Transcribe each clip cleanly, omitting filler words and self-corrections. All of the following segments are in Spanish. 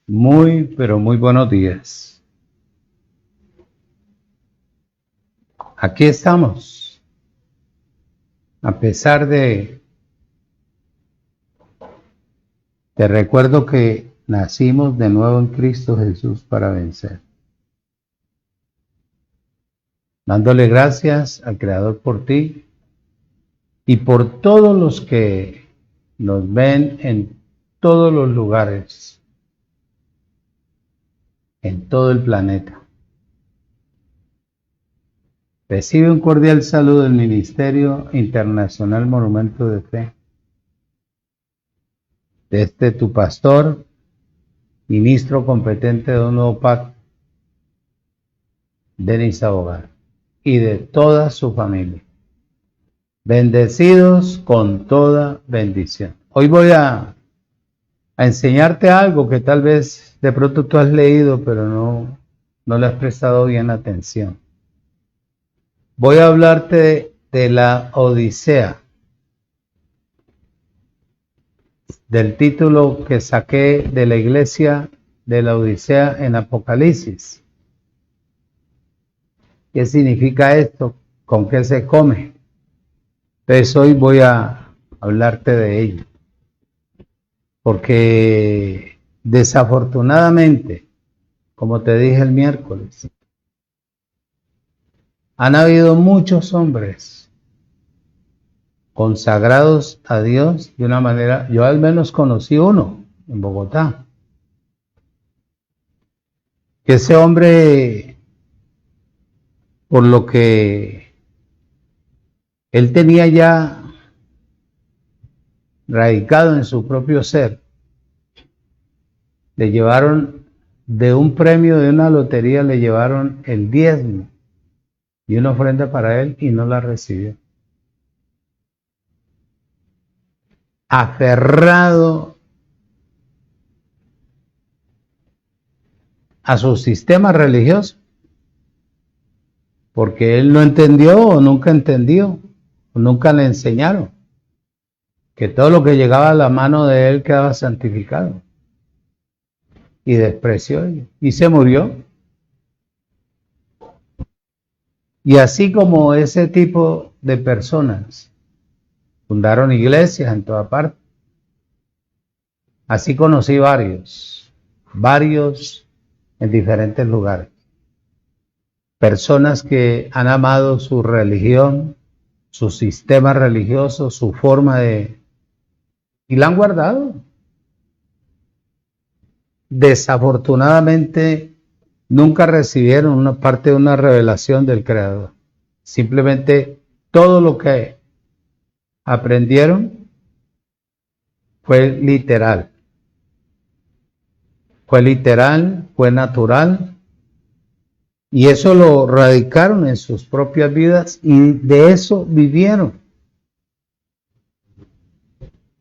Muy, pero muy buenos días. Aquí estamos. A pesar te recuerdo que nacimos de nuevo en Cristo Jesús para vencer. Dándole gracias al Creador por ti y por todos los que nos ven en todos los lugares, en todo el planeta. Recibe un cordial saludo del Ministerio Internacional Monumento de Fe. Desde tu pastor, ministro competente de un nuevo pacto, Denis Abogar, y de toda su familia. Bendecidos con toda bendición. Hoy voy a enseñarte algo que tal vez de pronto tú has leído, pero no le has prestado bien atención. Voy a hablarte de la Odisea, del título que saqué de la iglesia de la Odisea en Apocalipsis. ¿Qué significa esto? ¿Con qué se come? Entonces hoy voy a hablarte de ello. Porque desafortunadamente, como te dije el miércoles, han habido muchos hombres consagrados a Dios de una manera, yo al menos conocí uno en Bogotá, que ese hombre, por lo que él tenía ya radicado en su propio ser, le llevaron de un premio de una lotería, le llevaron el diezmo y una ofrenda para él y no la recibió. Aferrado a su sistema religioso, porque él no entendió o nunca entendió, o nunca le enseñaron que todo lo que llegaba a la mano de él quedaba santificado, y despreció ello, y se murió. Y así como ese tipo de personas fundaron iglesias en toda parte, así conocí varios en diferentes lugares. Personas que han amado su religión, su sistema religioso, su forma y la han guardado. Desafortunadamente, nunca recibieron una parte de una revelación del Creador. Simplemente todo lo que aprendieron fue literal. Fue natural, y eso lo radicaron en sus propias vidas y de eso vivieron.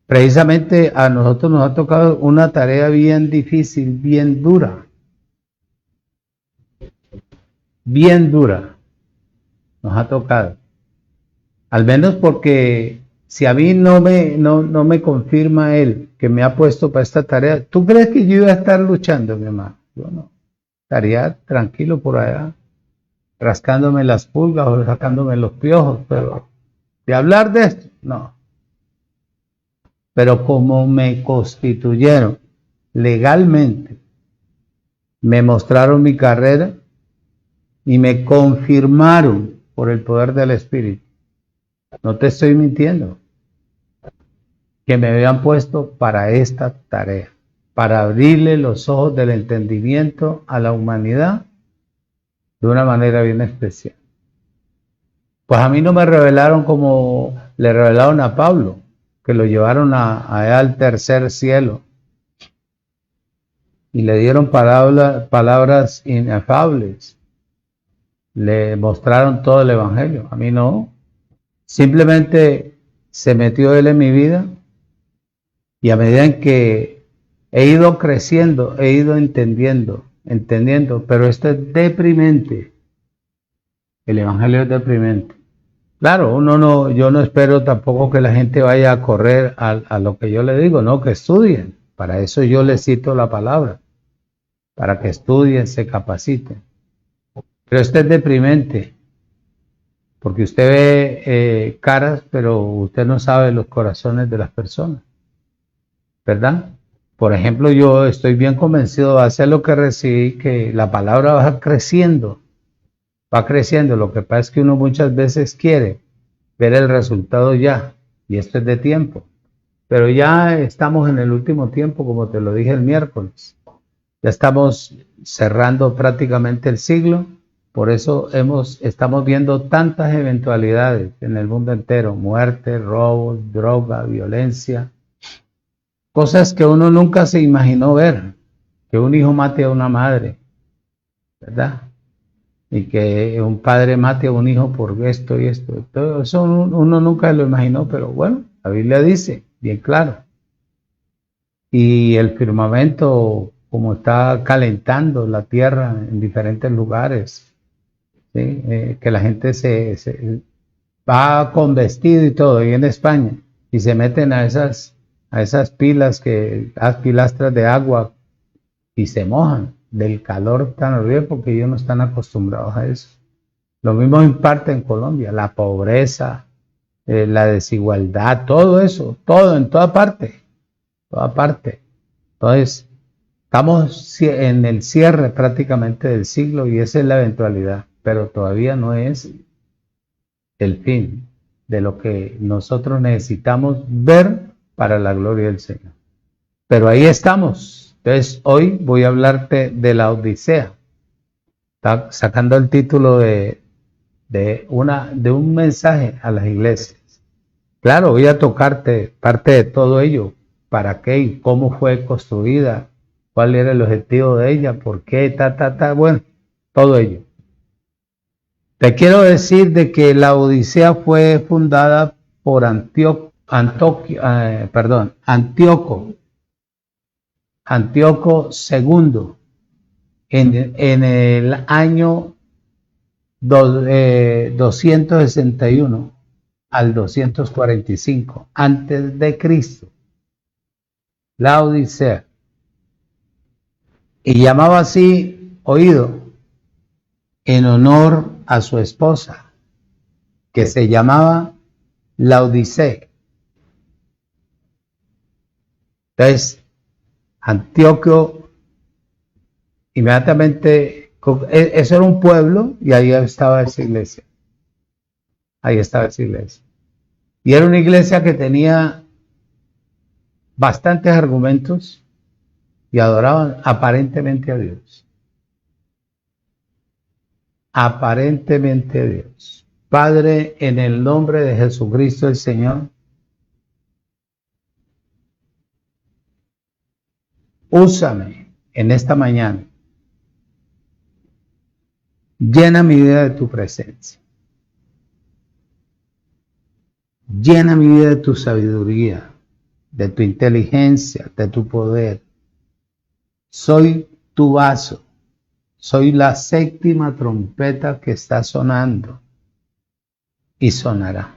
Precisamente a nosotros nos ha tocado una tarea bien difícil, bien dura. Bien dura nos ha tocado. Al menos porque si a mí no me confirma él que me ha puesto para esta tarea, ¿tú crees que yo iba a estar luchando, mi hermano? Yo no. Estaría tranquilo por allá, rascándome las pulgas o sacándome los piojos, pero de hablar de esto, no. Pero como me constituyeron legalmente, me mostraron mi carrera y me confirmaron por el poder del Espíritu, no te estoy mintiendo, que me habían puesto para esta tarea, para abrirle los ojos del entendimiento a la humanidad de una manera bien especial. Pues a mí no me revelaron como le revelaron a Pablo, que lo llevaron allá al tercer cielo y le dieron palabras inefables, le mostraron todo el evangelio. A mí no, simplemente se metió él en mi vida, y a medida en que he ido creciendo, he ido entendiendo, pero esto es deprimente. El evangelio es deprimente. Claro, yo no espero tampoco que la gente vaya a correr a lo que yo le digo, no, que estudien. Para eso yo les cito la palabra. para que estudien, se capaciten. Pero esto es deprimente, porque usted ve caras, pero usted no sabe los corazones de las personas, ¿verdad? Por ejemplo, yo estoy bien convencido de hacer lo que recibí, que la palabra va creciendo, va creciendo. Lo que pasa es que uno muchas veces quiere ver el resultado ya, y esto es de tiempo. Pero ya estamos en el último tiempo, como te lo dije el miércoles. Ya estamos cerrando prácticamente el siglo, por eso estamos viendo tantas eventualidades en el mundo entero: muerte, robos, droga, violencia, cosas que uno nunca se imaginó ver, que un hijo mate a una madre, ¿verdad? Y que un padre mate a un hijo por esto y esto. Todo eso uno nunca lo imaginó, pero bueno, la Biblia dice bien claro. Y el firmamento, como está calentando la tierra en diferentes lugares, ¿sí? Que la gente se va con vestido y todo, y en España, y se meten a esas pilastras de agua, y se mojan del calor tan horrible, porque ellos no están acostumbrados a eso. Lo mismo en parte en Colombia, la pobreza, la desigualdad, todo eso, todo en toda parte, toda parte. Entonces, estamos en el cierre prácticamente del siglo, y esa es la eventualidad, pero todavía no es el fin de lo que nosotros necesitamos ver para la gloria del Señor. Pero ahí estamos. Entonces, hoy voy a hablarte de la Odisea, está sacando el título de un mensaje a las iglesias. Claro, voy a tocarte parte de todo ello, para qué y cómo fue construida, cuál era el objetivo de ella, por qué, bueno, todo ello. Te quiero decir de que la Odisea fue fundada por Antíoco II en el año 261 al 245 antes de Cristo. La Odisea. Y llamaba así, oído, en honor a su esposa, que se llamaba Laodicea. Entonces, Antíoco inmediatamente, eso era un pueblo, y ahí estaba esa iglesia. Ahí estaba esa iglesia. Y era una iglesia que tenía bastantes argumentos y adoraban aparentemente a Dios. Aparentemente a Dios. Padre, en el nombre de Jesucristo el Señor, úsame en esta mañana. Llena mi vida de tu presencia. Llena mi vida de tu sabiduría, de tu inteligencia, de tu poder. Soy tu vaso. Soy la séptima trompeta que está sonando y sonará.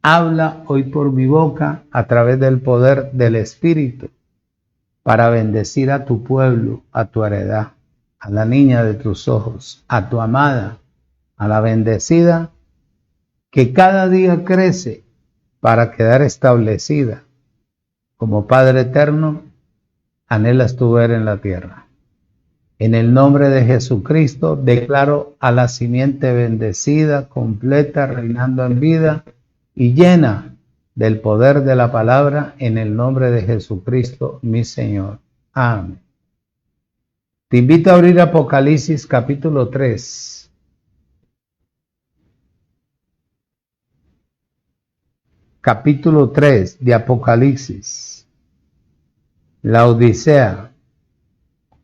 Habla hoy por mi boca a través del poder del Espíritu para bendecir a tu pueblo, a tu heredad, a la niña de tus ojos, a tu amada, a la bendecida que cada día crece para quedar establecida. Como Padre eterno, anhelas tu ver en la tierra. En el nombre de Jesucristo declaro a la simiente bendecida, completa, reinando en vida y llena del poder de la palabra, en el nombre de Jesucristo, mi Señor. Amén. Te invito a abrir Apocalipsis capítulo 3. Capítulo 3 de Apocalipsis. La Odisea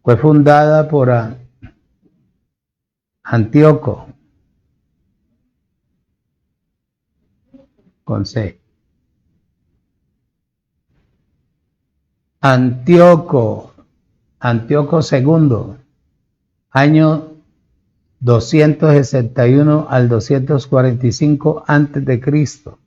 fue fundada por Antíoco, con C. Antíoco II, año 261 al 245 antes de Cristo.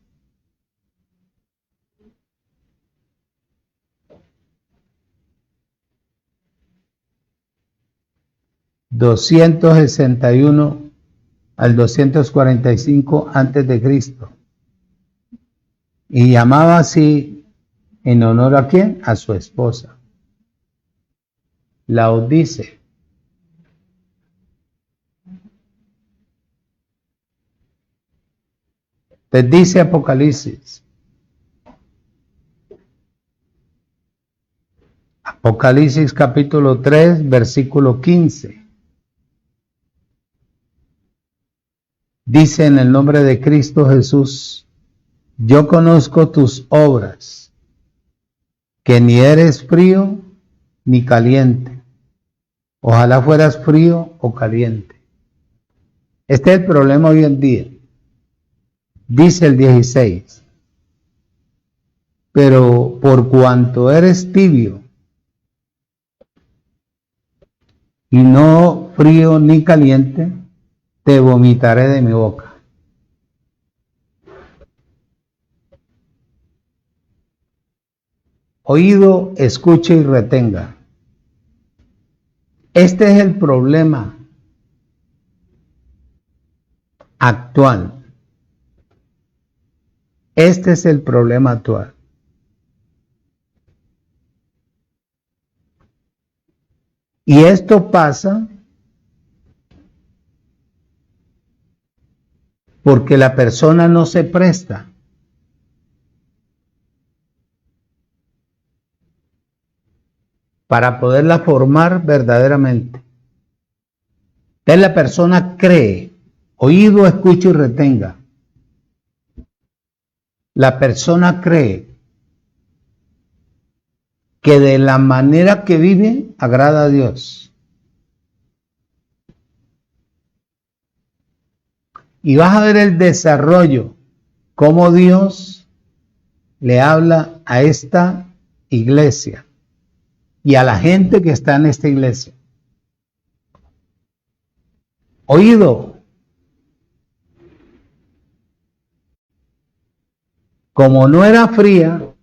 261 al 245 antes de Cristo. Y llamaba así en honor a ¿quién? A su esposa, Laodice. Te dice Apocalipsis. Apocalipsis capítulo 3, versículo 15. Dice en el nombre de Cristo Jesús: yo conozco tus obras, que ni eres frío ni caliente. Ojalá fueras frío o caliente. Este es el problema hoy en día. Dice el 16: pero por cuanto eres tibio y no frío ni caliente, te vomitaré de mi boca. Oído, escuche y retenga. Este es el problema actual. Este es el problema actual. Y esto pasa porque la persona no se presta para poderla formar verdaderamente. Entonces la persona cree, oído, escucha y retenga. La persona cree que de la manera que vive agrada a Dios. Y vas a ver el desarrollo, cómo Dios le habla a esta iglesia y a la gente que está en esta iglesia. Oído, como no era fría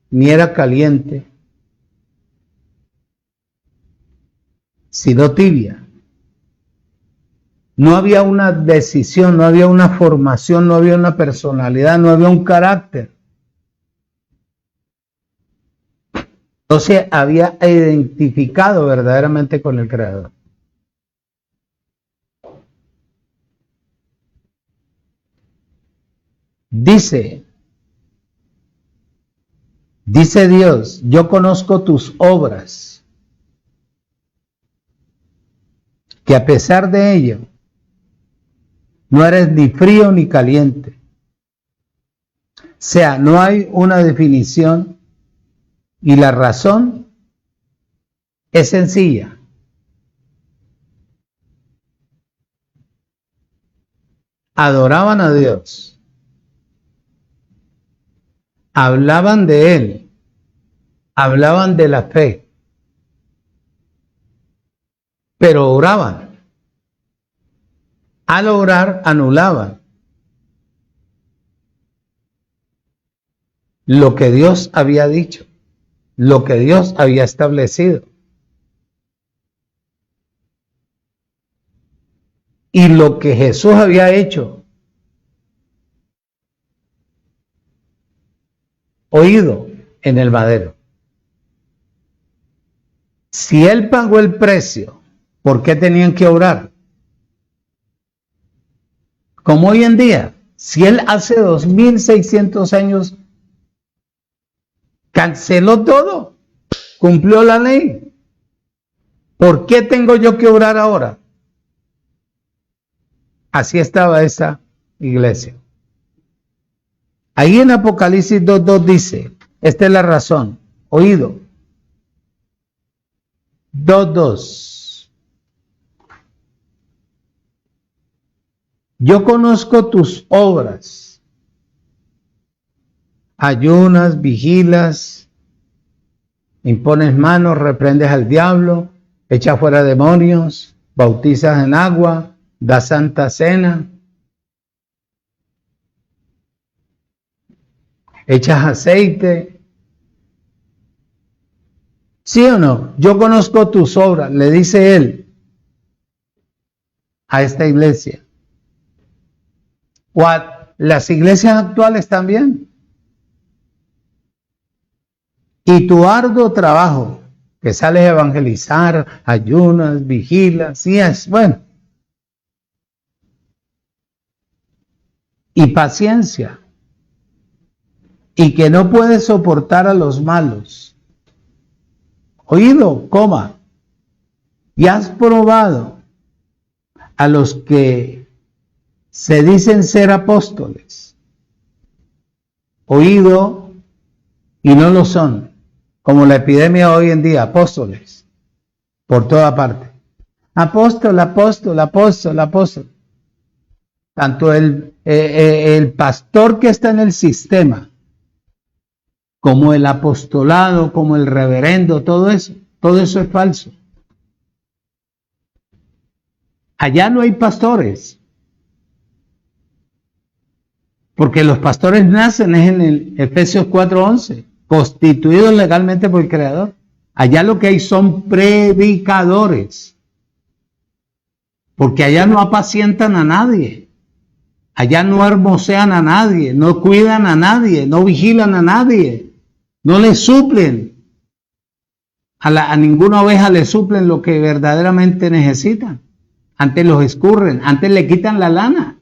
ni era caliente, sino tibia. No había una decisión, no había una formación, no había una personalidad, no había un carácter. No se había identificado verdaderamente con el Creador. Dice Dios: yo conozco tus obras, que a pesar de ello, no eres ni frío ni caliente. O sea, no hay una definición y la razón es sencilla. Adoraban a Dios, hablaban de Él, hablaban de la fe, pero oraban. Al orar, anulaban lo que Dios había dicho, lo que Dios había establecido. Y lo que Jesús había hecho. Oído, en el madero. Si Él pagó el precio, ¿por qué tenían que orar? Como hoy en día, si Él hace 2600 años canceló todo, cumplió la ley, ¿por qué tengo yo que orar ahora? Así estaba esa iglesia. Ahí en Apocalipsis 2:2 dice, esta es la razón, oído, 2:2. Yo conozco tus obras, ayunas, vigilas, impones manos, reprendes al diablo, echas fuera demonios, bautizas en agua, das santa cena, echas aceite. ¿Sí o no? Yo conozco tus obras, le dice él a esta iglesia. O a las iglesias actuales también. Y tu arduo trabajo, que sales a evangelizar, ayunas, vigilas, sí es bueno. Y paciencia. Y que no puedes soportar a los malos. Oído, coma. Y has probado a los que se dicen ser apóstoles. Oído y no lo son. Como la epidemia hoy en día, apóstoles. Por toda parte. Apóstol, apóstol, apóstol, apóstol. Tanto el pastor que está en el sistema, como el apostolado, como el reverendo, todo eso es falso. Allá no hay pastores, porque los pastores nacen es en el Efesios 4:11, constituidos legalmente por el Creador. Allá lo que hay son predicadores, porque allá no apacientan a nadie. Allá no hermosean a nadie, no cuidan a nadie, no vigilan a nadie, no le suplen. A ninguna oveja le suplen lo que verdaderamente necesitan. Antes los escurren, antes le quitan la lana.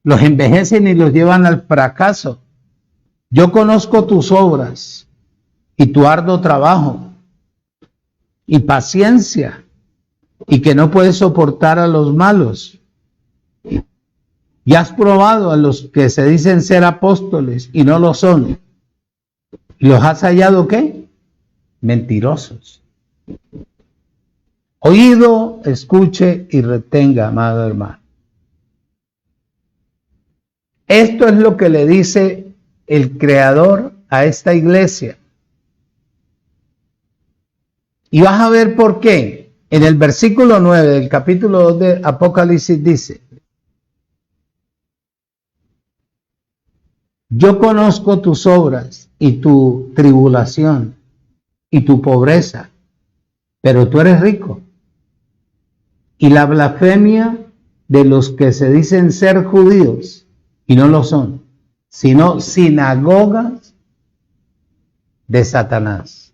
Los envejecen y los llevan al fracaso. Yo conozco tus obras y tu arduo trabajo y paciencia y que no puedes soportar a los malos. Y has probado a los que se dicen ser apóstoles y no lo son. ¿Y los has hallado qué? Mentirosos. Oído, escuche y retenga, amado hermano. Esto es lo que le dice el Creador a esta iglesia. Y vas a ver por qué. En el versículo 9 del capítulo 2 de Apocalipsis dice: yo conozco tus obras y tu tribulación y tu pobreza, pero tú eres rico. Y la blasfemia de los que se dicen ser judíos y no lo son, sino sinagogas de Satanás.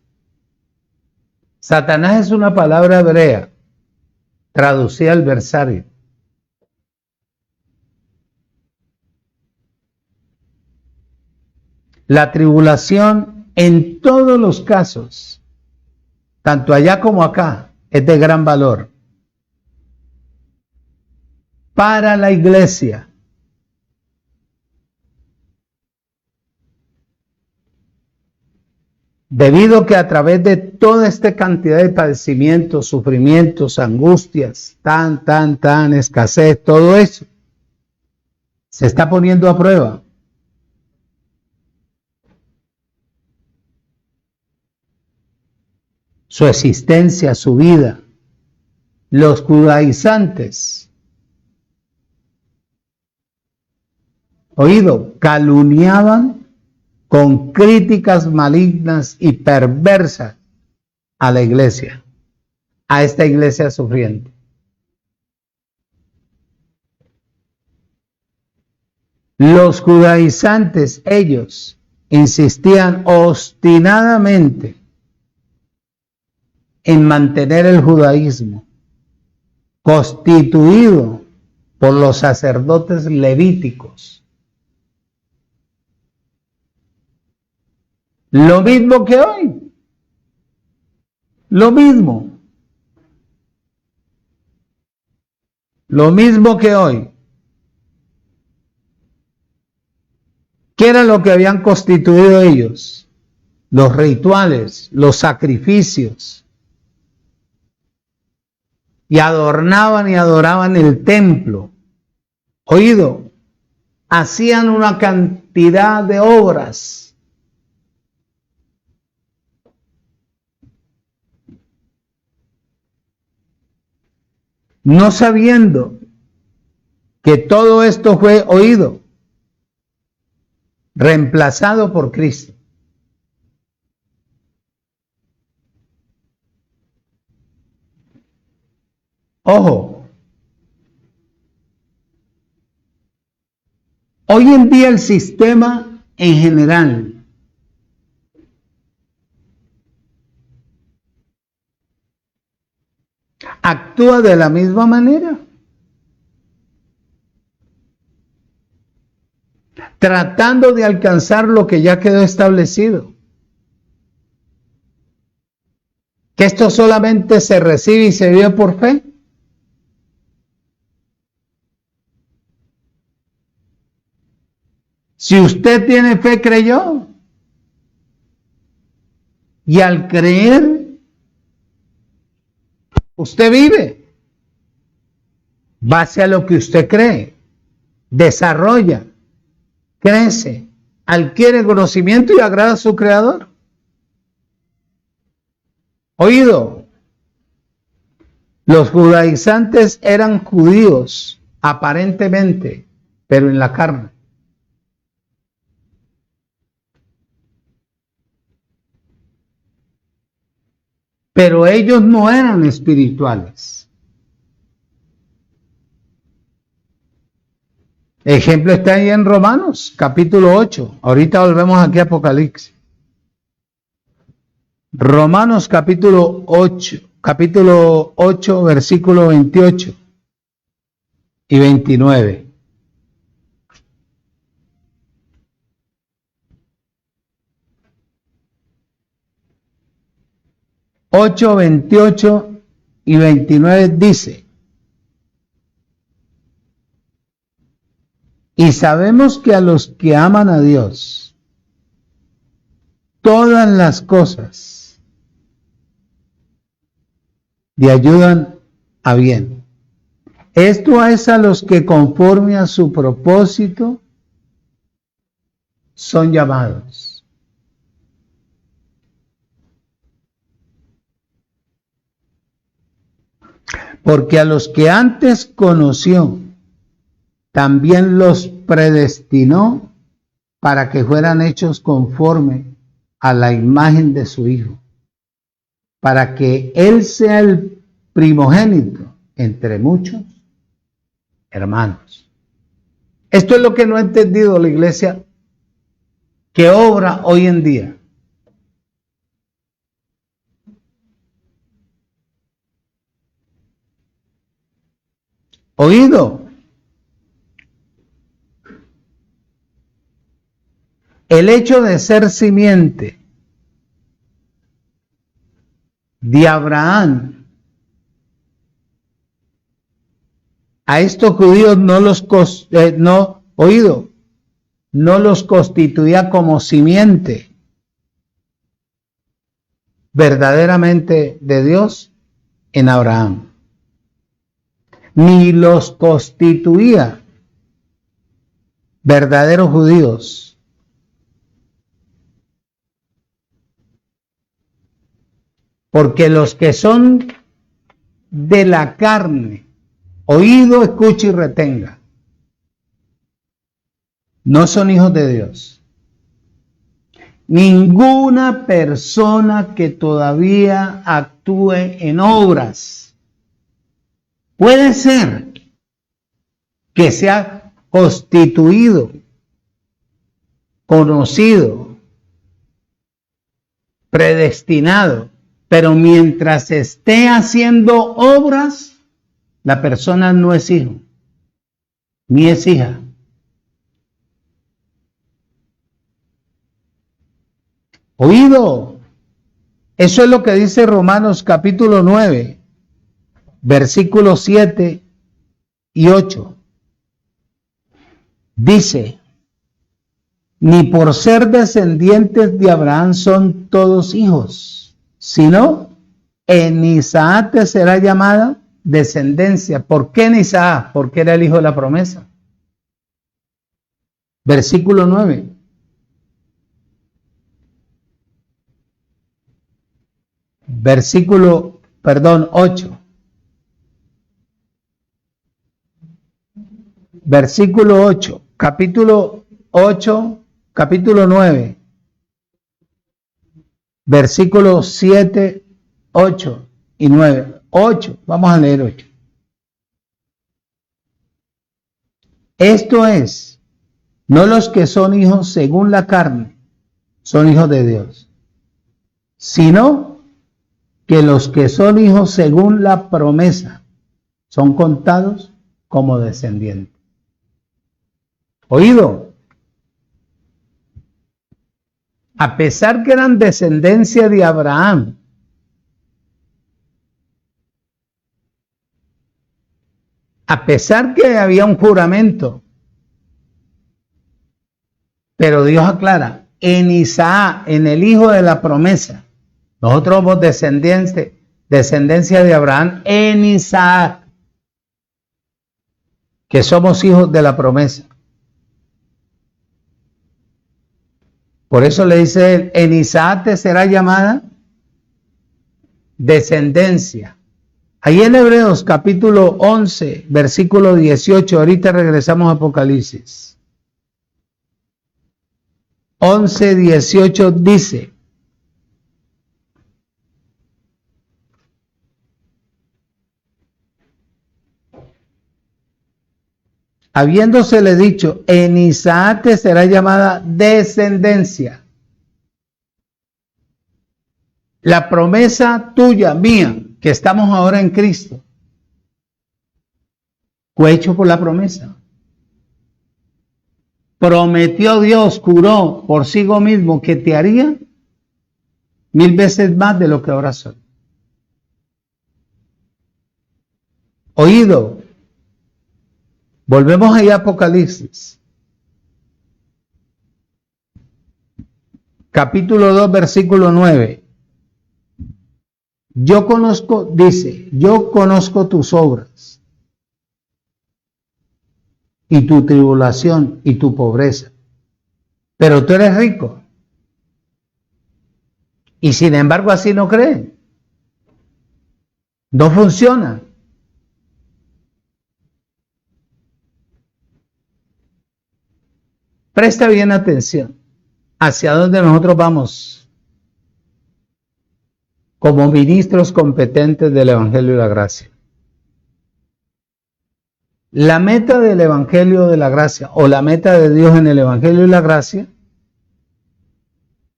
Satanás es una palabra hebrea traducida al versario. La tribulación en todos los casos, tanto allá como acá, es de gran valor para la iglesia. Debido que a través de toda esta cantidad de padecimientos, sufrimientos, angustias, tan, escasez, todo eso, se está poniendo a prueba. Su existencia, su vida. Los judaizantes, oído, calumniaban con críticas malignas y perversas a la iglesia, a esta iglesia sufriente. Los judaizantes, ellos, insistían obstinadamente en mantener el judaísmo, constituido por los sacerdotes levíticos. Lo mismo que hoy. Lo mismo. Lo mismo que hoy. ¿Qué era lo que habían constituido ellos? Los rituales, los sacrificios. Y adornaban y adoraban el templo. Oído, hacían una cantidad de obras. No sabiendo que todo esto fue oído, reemplazado por Cristo. Ojo, hoy en día el sistema en general actúa de la misma manera, tratando de alcanzar lo que ya quedó establecido. Que esto solamente se recibe y se vive por fe. Si usted tiene fe, creyó. Y al creer, usted vive. Base a lo que usted cree. Desarrolla. Crece. Adquiere conocimiento y agrada a su Creador. Oído. Los judaizantes eran judíos, aparentemente, pero en la carne. Pero ellos no eran espirituales. Ejemplo está ahí en Romanos, capítulo 8. Ahorita volvemos aquí a Apocalipsis. Romanos capítulo 8, versículo 28 y 29. Ocho, 28 y 29 dice: y sabemos que a los que aman a Dios, todas las cosas le ayudan a bien. Esto es a los que conforme a su propósito son llamados. Porque a los que antes conoció, también los predestinó para que fueran hechos conforme a la imagen de su Hijo, para que Él sea el primogénito entre muchos hermanos. Esto es lo que no ha entendido la iglesia que obra hoy en día. Oído. El hecho de ser simiente de Abraham, a estos judíos no los constituía como simiente verdaderamente de Dios en Abraham, ni los constituía verdaderos judíos. Porque los que son de la carne, oído, escuche y retenga, no son hijos de Dios. Ninguna persona que todavía actúe en obras puede ser que sea constituido, conocido, predestinado, pero mientras esté haciendo obras, la persona no es hijo, ni es hija. Oído, eso es lo que dice Romanos capítulo 9, versículos 7 y 8. Dice: ni por ser descendientes de Abraham son todos hijos, sino en Isaac te será llamada descendencia. ¿Por qué en Isaac? Porque era el hijo de la promesa. Versículo 9. Versículo, 8. Versículo 8, capítulo 8, capítulo 9, versículos 7, 8 y 9. 8, vamos a leer 8. Esto es, no los que son hijos según la carne, son hijos de Dios, sino que los que son hijos según la promesa son contados como descendientes. Oído, a pesar que eran descendencia de Abraham, a pesar que había un juramento, pero Dios aclara, en Isaac, en el hijo de la promesa, nosotros somos descendencia de Abraham en Isaac, que somos hijos de la promesa. Por eso le dice él, en Isaac te será llamada descendencia. Ahí en Hebreos capítulo 11, versículo 18, ahorita regresamos a Apocalipsis. 11, 18 dice, habiéndosele dicho, en Isaac te será llamada descendencia. La promesa tuya, mía, que estamos ahora en Cristo, fue hecho por la promesa. Prometió Dios, juró por sí mismo que te haría 1000 veces más de lo que ahora soy. Oído, volvemos ahí a Apocalipsis. Capítulo 2, versículo 9. Yo conozco, dice, yo conozco tus obras y tu tribulación y tu pobreza, pero tú eres rico. Y sin embargo así no creen. No funciona. Presta bien atención hacia dónde nosotros vamos como ministros competentes del Evangelio de la Gracia. La meta del Evangelio de la Gracia o la meta de Dios en el Evangelio de la Gracia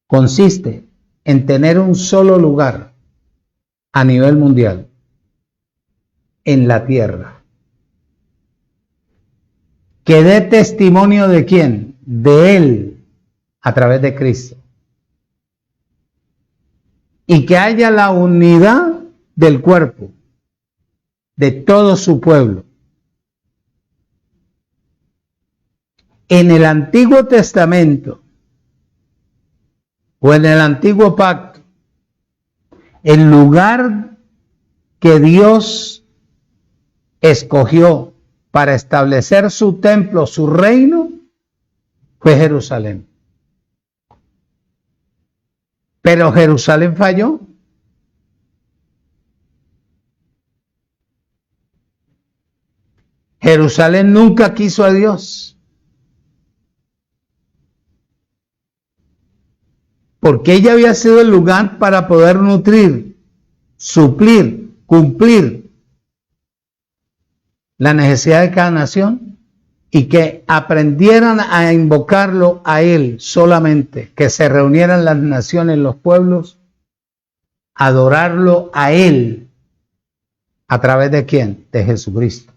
consiste en tener un solo lugar a nivel mundial en la tierra que dé testimonio de quién, de Él a través de Cristo, y que haya la unidad del cuerpo de todo su pueblo. En el Antiguo Testamento o en el Antiguo Pacto, el lugar que Dios escogió para establecer su templo, su reino, fue Jerusalén. Pero Jerusalén falló. Jerusalén nunca quiso a Dios. Porque ella había sido el lugar para poder nutrir, suplir, cumplir la necesidad de cada nación y que aprendieran a invocarlo a Él solamente, que se reunieran las naciones, los pueblos, adorarlo a Él. ¿A través de quién? De Jesucristo.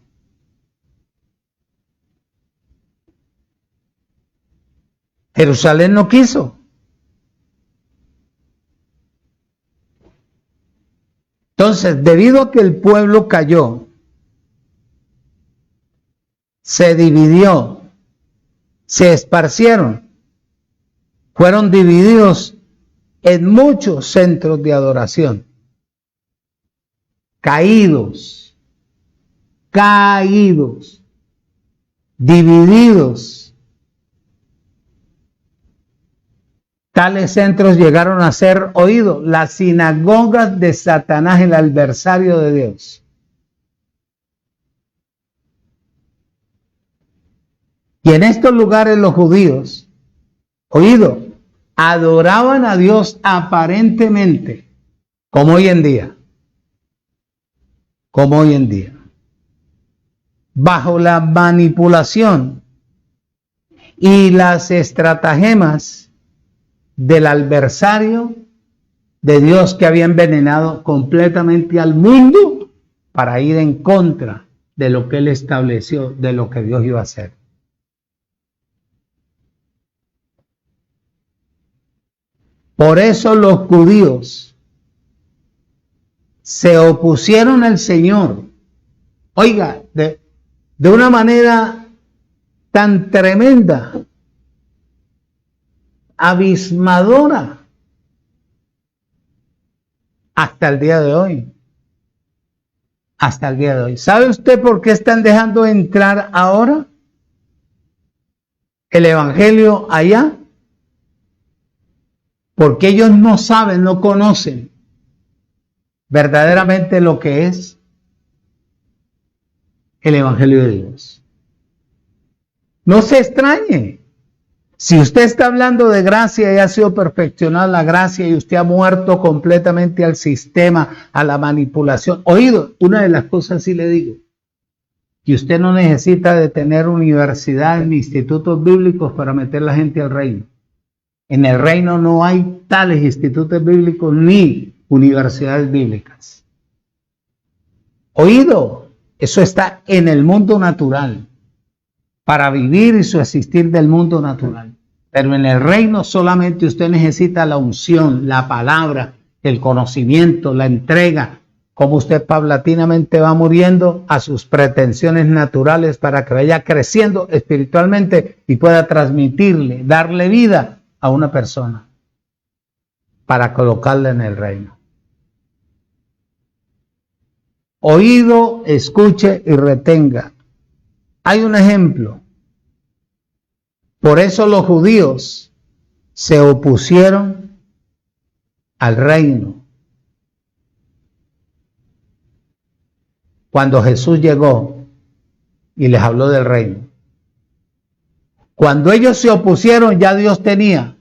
Jerusalén no quiso. Entonces, debido a que el pueblo cayó, se dividió, se esparcieron, fueron divididos en muchos centros de adoración, caídos, divididos. Tales centros llegaron a ser oídos, las sinagogas de Satanás, el adversario de Dios. Y en estos lugares los judíos, oído, adoraban a Dios aparentemente, como hoy en día. Como hoy en día. bajo la manipulación y las estratagemas del adversario de Dios, que había envenenado completamente al mundo para ir en contra de lo que Él estableció, de lo que Dios iba a hacer. Por eso los judíos se opusieron al Señor. Oiga, de una manera tan tremenda, abismadora, hasta el día de hoy. Hasta el día de hoy. ¿Sabe usted por qué están dejando entrar ahora el evangelio allá? Porque ellos no saben, no conocen verdaderamente lo que es el evangelio de Dios. No se extrañe. Si usted está hablando de gracia y ha sido perfeccionada la gracia y usted ha muerto completamente al sistema, a la manipulación. Oído, una de las cosas sí le digo, que usted no necesita de tener universidades ni institutos bíblicos para meter la gente al reino. En el reino no hay tales institutos bíblicos ni universidades bíblicas. Oído, eso está en el mundo natural, para vivir y subsistir del mundo natural. Pero en el reino solamente usted necesita la unción, la palabra, el conocimiento, la entrega, como usted paulatinamente va muriendo a sus pretensiones naturales para que vaya creciendo espiritualmente y pueda transmitirle, darle vida a una persona para colocarla en el reino. Oído, escuche y retenga. Hay un ejemplo. Por eso los judíos se opusieron al reino. Cuando Jesús llegó y les habló del reino. Cuando ellos se opusieron, ya Dios tenía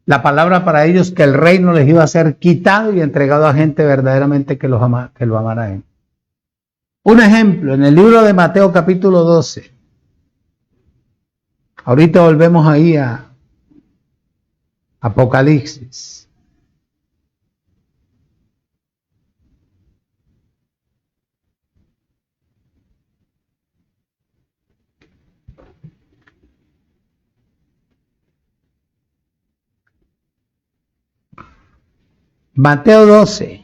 la palabra para ellos, que el reino les iba a ser quitado y entregado a gente verdaderamente que lo amara a Él. Un ejemplo, en el libro de Mateo capítulo 12. Ahorita volvemos ahí a Apocalipsis. Mateo 12.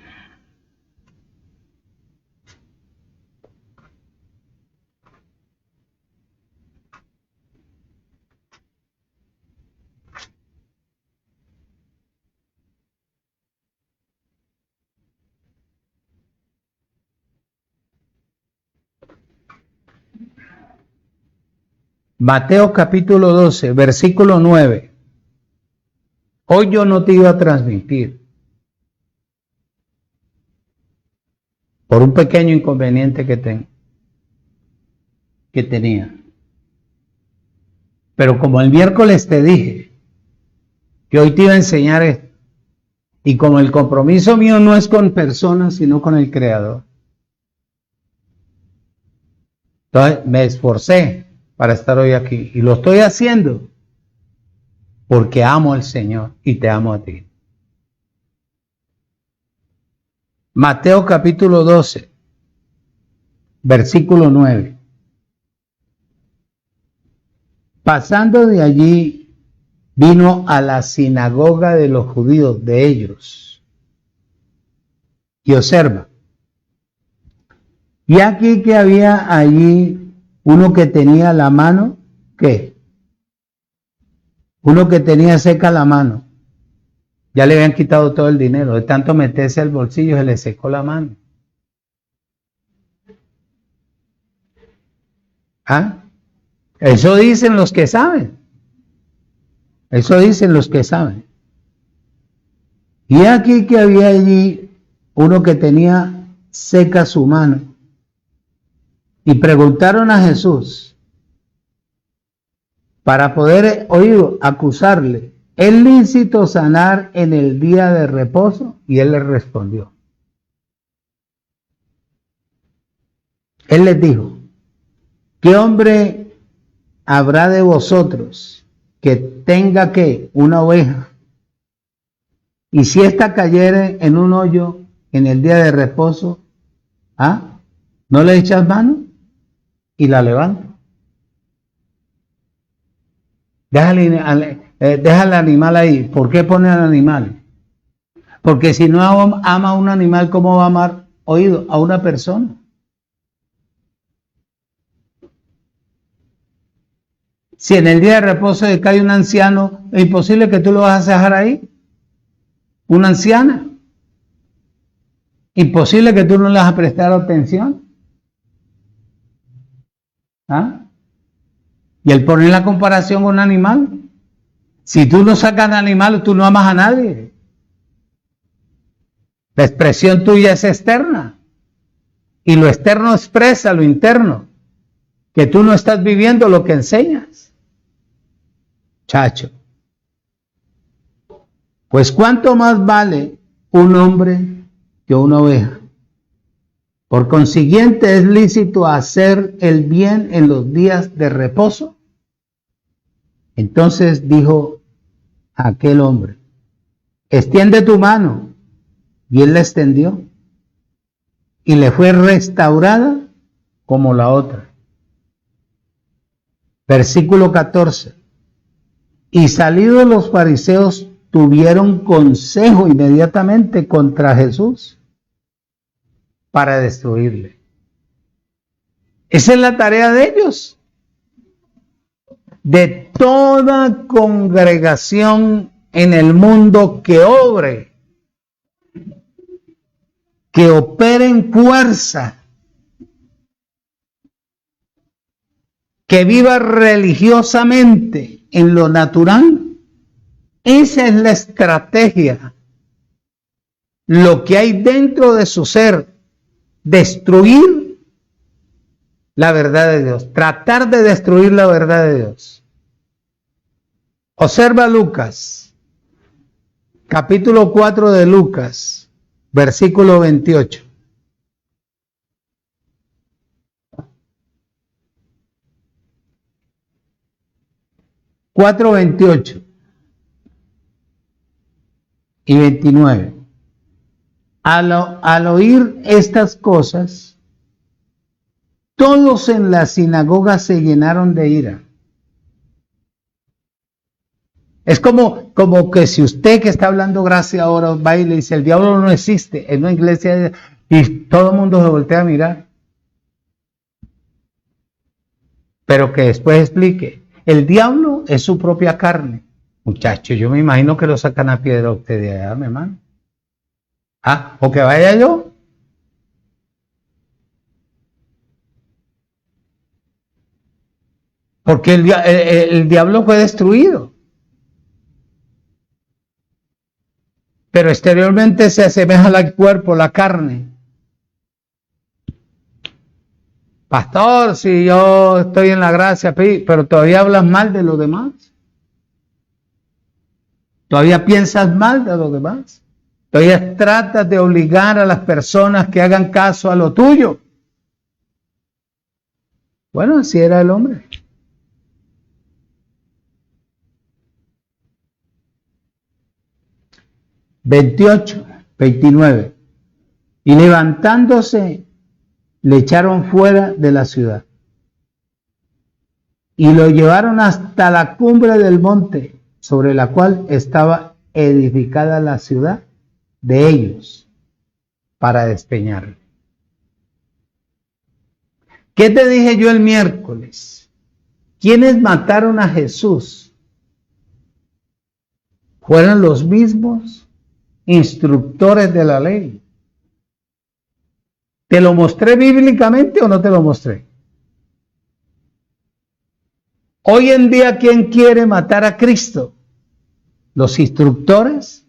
Mateo capítulo 12, versículo 9. Hoy yo no te iba a transmitir por un pequeño inconveniente que tenía. Pero como el miércoles te dije que hoy te iba a enseñar esto, y como el compromiso mío no es con personas, sino con el Creador, entonces me esforcé para estar hoy aquí. Y lo estoy haciendo porque amo al Señor y te amo a ti. Mateo capítulo 12, versículo 9. Pasando de allí, vino a la sinagoga de los judíos, de ellos. Y observa. Y aquí que había allí uno que tenía la mano, ¿qué? Uno que tenía seca la mano. Ya le habían quitado todo el dinero. De tanto meterse al bolsillo, se le secó la mano. ¿Ah? Eso dicen los que saben. Eso dicen los que saben. Y aquí que había allí uno que tenía seca su mano. Y preguntaron a Jesús para poder acusarle: ¿es lícito sanar en el día de reposo? Y él les respondió. Él les dijo: ¿Qué hombre habrá de vosotros que tenga una oveja? Y si ésta cayere en un hoyo en el día de reposo, ¿no le echas mano y la levantas? Deja al animal ahí. ¿Por qué pone al animal? Porque si no ama a un animal, ¿cómo va a amar a una persona? Si en el día de reposo cae un anciano, es imposible que tú lo vas a dejar ahí. Una anciana. Imposible que tú no le vas a prestar atención. Y él pone la comparación con un animal. Si tú no sacas al animal, tú no amas a nadie. La expresión tuya es externa. Y lo externo expresa lo interno. Que tú no estás viviendo lo que enseñas. Chacho. Pues ¿cuánto más vale un hombre que una oveja? Por consiguiente, ¿es lícito hacer el bien en los días de reposo? Entonces dijo aquel hombre, extiende tu mano. Y él la extendió. Y le fue restaurada como la otra. Versículo 14. Y salidos los fariseos tuvieron consejo inmediatamente contra Jesús para destruirle. Esa es la tarea de ellos. De toda congregación en el mundo que obre, que opere en fuerza, que viva religiosamente en lo natural. Esa es la estrategia. Lo que hay dentro de su ser, destruir la verdad de Dios, tratar de destruir la verdad de Dios. Observa Lucas, capítulo 4 de Lucas, versículo 28. Cuatro 28 y 29. Al oír estas cosas, todos en la sinagoga se llenaron de ira. Es como que si usted que está hablando gracia ahora va y le dice, el diablo no existe en una iglesia y todo el mundo se voltea a mirar. Pero que después explique, el diablo es su propia carne. Muchacho, yo me imagino que lo sacan a piedra a usted de allá, mi hermano. O que vaya yo. Porque el diablo fue destruido. Pero exteriormente se asemeja al cuerpo, la carne. Pastor, si yo estoy en la gracia, pero todavía hablas mal de los demás. Todavía piensas mal de los demás. Todavía tratas de obligar a las personas que hagan caso a lo tuyo. Bueno, así era el hombre. Veintiocho, 29. Y levantándose, le echaron fuera de la ciudad. Y lo llevaron hasta la cumbre del monte, sobre la cual estaba edificada la ciudad de ellos, para despeñarle. ¿Qué te dije yo el miércoles? ¿Quiénes mataron a Jesús? Fueron los mismos instructores de la ley. ¿Te lo mostré bíblicamente o no te lo mostré? Hoy en día, ¿quién quiere matar a Cristo? ¿Los instructores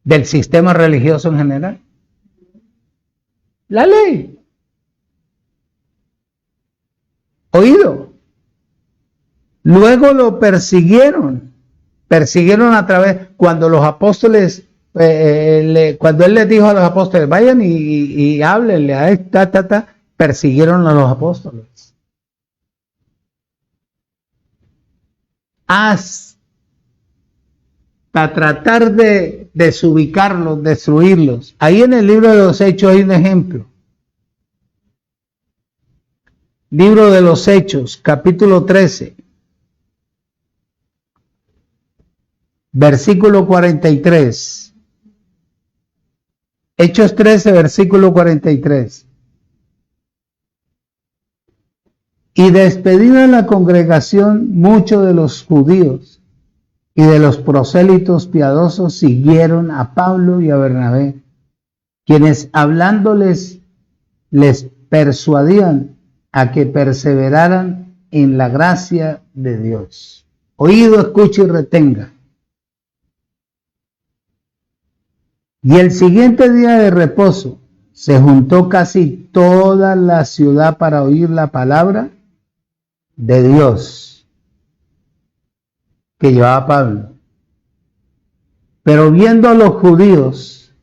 del sistema religioso en general? La ley. Oído. Luego lo persiguieron a través, cuando los apóstoles, cuando él les dijo a los apóstoles, vayan y háblenle a persiguieron a los apóstoles. Hasta tratar de desubicarlos, destruirlos. Ahí en el libro de los Hechos hay un ejemplo. Libro de los Hechos, capítulo 13, versículo 43. Hechos 13, versículo 43. Y despedida la congregación, muchos de los judíos y de los prosélitos piadosos siguieron a Pablo y a Bernabé, quienes hablándoles les persuadían a que perseveraran en la gracia de Dios. Oído, escuche y retenga. Y el siguiente día de reposo se juntó casi toda la ciudad para oír la palabra de Dios que llevaba Pablo. Pero viendo a los judíos,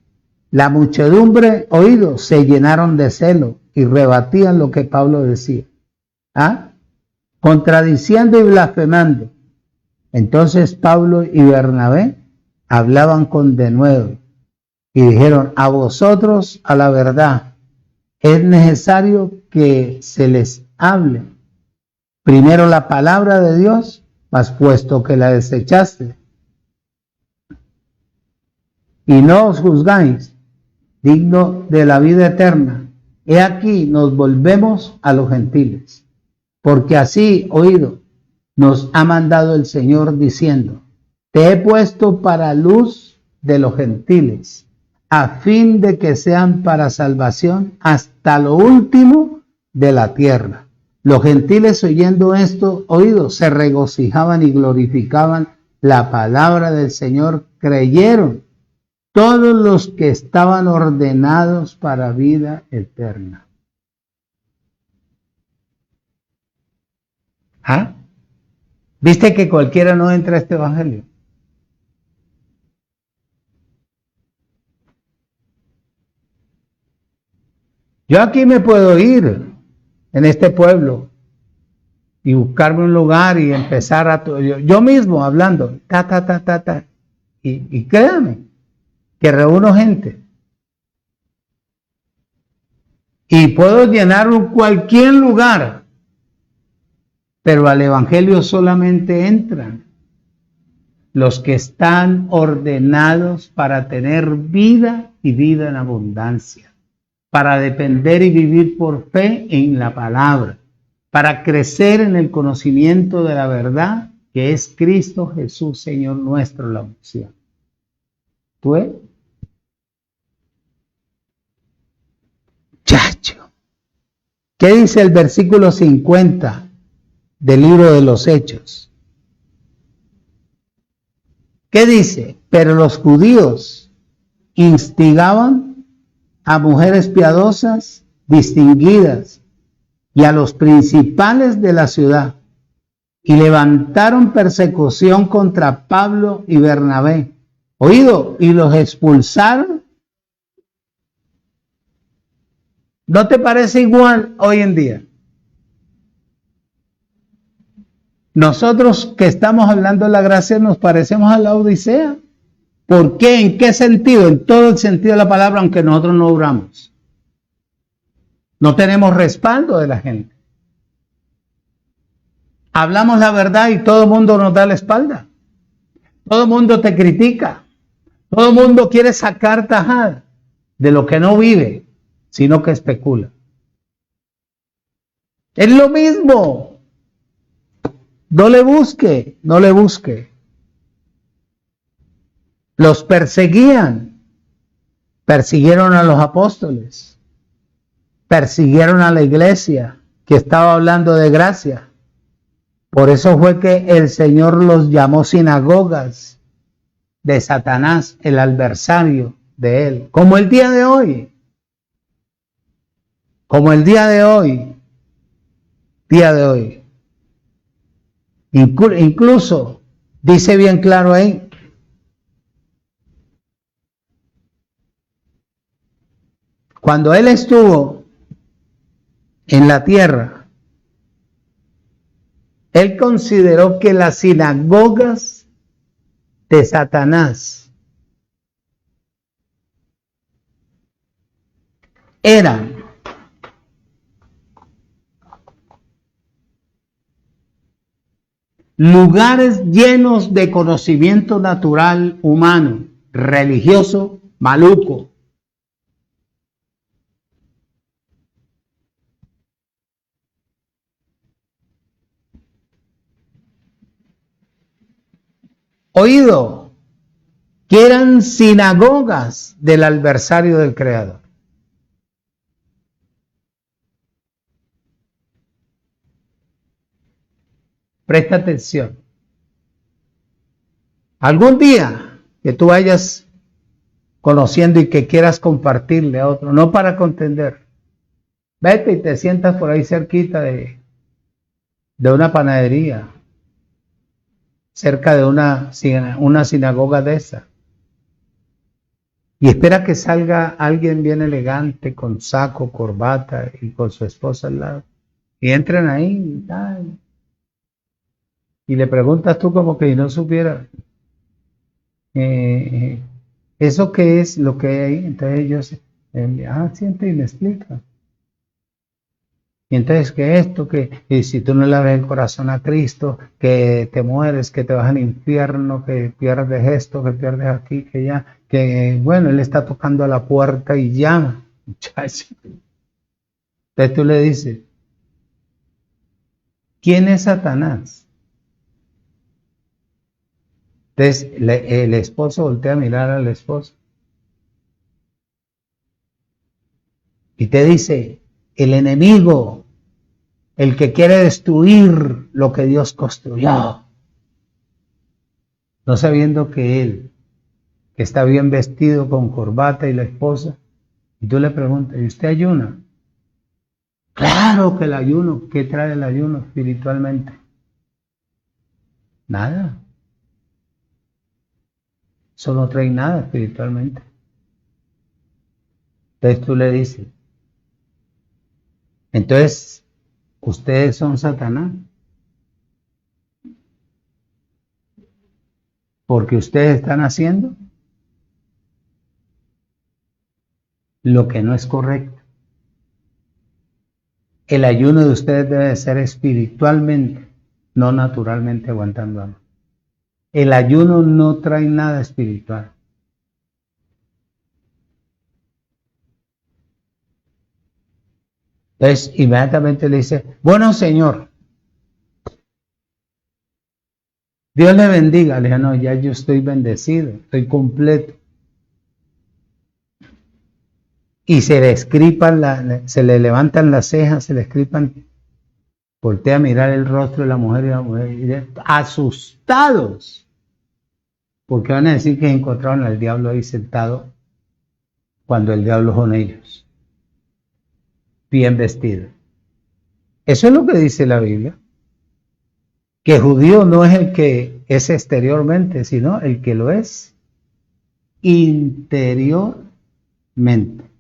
la muchedumbre, oído, se llenaron de celo y rebatían lo que Pablo decía, contradiciendo y blasfemando. Entonces Pablo y Bernabé hablaban con denuedo y dijeron: a vosotros, a la verdad, es necesario que se les hable primero la palabra de Dios, mas puesto que la desechaste y no os juzgáis digno de la vida eterna, he aquí nos volvemos a los gentiles, porque así, oído, nos ha mandado el Señor diciendo: te he puesto para luz de los gentiles, a fin de que sean para salvación hasta lo último de la tierra. Los gentiles, oyendo esto, oído, se regocijaban y glorificaban la palabra del Señor, creyeron todos los que estaban ordenados para vida eterna. ¿Viste que cualquiera no entra a este evangelio? Yo aquí me puedo ir en este pueblo y buscarme un lugar y empezar a yo mismo hablando, y créame que reúno gente y puedo llenar cualquier lugar, pero al evangelio solamente entran los que están ordenados para tener vida y vida en abundancia, para depender y vivir por fe en la palabra, para crecer en el conocimiento de la verdad que es Cristo Jesús, Señor nuestro, la unción. ¿Tú ves? Chacho. ¿Qué dice el versículo 50 del libro de los Hechos? ¿Qué dice? Pero los judíos instigaban a mujeres piadosas, distinguidas, y a los principales de la ciudad, y levantaron persecución contra Pablo y Bernabé. Oído, y los expulsaron. ¿No te parece igual hoy en día? Nosotros que estamos hablando de la gracia nos parecemos a la Odisea. ¿Por qué? ¿En qué sentido? En todo el sentido de la palabra, aunque nosotros no obramos. No tenemos respaldo de la gente. Hablamos la verdad y todo el mundo nos da la espalda. Todo el mundo te critica. Todo el mundo quiere sacar tajada de lo que no vive, sino que especula. Es lo mismo. No le busque, no le busque. Los perseguían. Persiguieron a los apóstoles. Persiguieron a la iglesia que estaba hablando de gracia. Por eso fue que el Señor los llamó sinagogas de Satanás, el adversario de él. Como el día de hoy. Como el día de hoy. Día de hoy. Incluso, dice bien claro ahí, cuando él estuvo en la tierra, él consideró que las sinagogas de Satanás eran lugares llenos de conocimiento natural humano, religioso, maluco. Oído, que eran sinagogas del adversario del Creador. Presta atención. Algún día que tú vayas conociendo y que quieras compartirle a otro, no para contender, vete y te sientas por ahí cerquita de una panadería, cerca de una sinagoga de esa, y espera que salga alguien bien elegante, con saco, corbata y con su esposa al lado, y entren ahí y tal. Y le preguntas tú como que no supiera, ¿eso qué es lo que hay ahí? Entonces ellos, siente y me explica. Y entonces que esto, y si tú no le abres el corazón a Cristo, que te mueres, que te vas al infierno, que pierdes esto, que pierdes aquí, que ya, que bueno, Él está tocando a la puerta y llama, muchacho. Entonces tú le dices, ¿quién es Satanás? Entonces el esposo voltea a mirar al esposo y te dice, el enemigo, el que quiere destruir lo que Dios construyó, no sabiendo que él, que está bien vestido con corbata y la esposa, y tú le preguntas, ¿y usted ayuna? Claro que el ayuno. ¿Qué trae el ayuno espiritualmente? Nada. Eso no trae nada espiritualmente. Entonces tú le dices, entonces, ustedes son Satanás. Porque ustedes están haciendo lo que no es correcto. El ayuno de ustedes debe ser espiritualmente, no naturalmente aguantando hambre. El ayuno no trae nada espiritual. Entonces, inmediatamente le dice, bueno, Señor, Dios le bendiga. Le dije, no, ya yo estoy bendecido, estoy completo. Y se le escripan, se le levantan las cejas, se le escripan, voltea a mirar el rostro de la mujer y asustados, porque van a decir que encontraron al diablo ahí sentado, cuando el diablo son ellos, bien vestido. Eso es lo que dice la Biblia, que judío no es el que es exteriormente, sino el que lo es interiormente.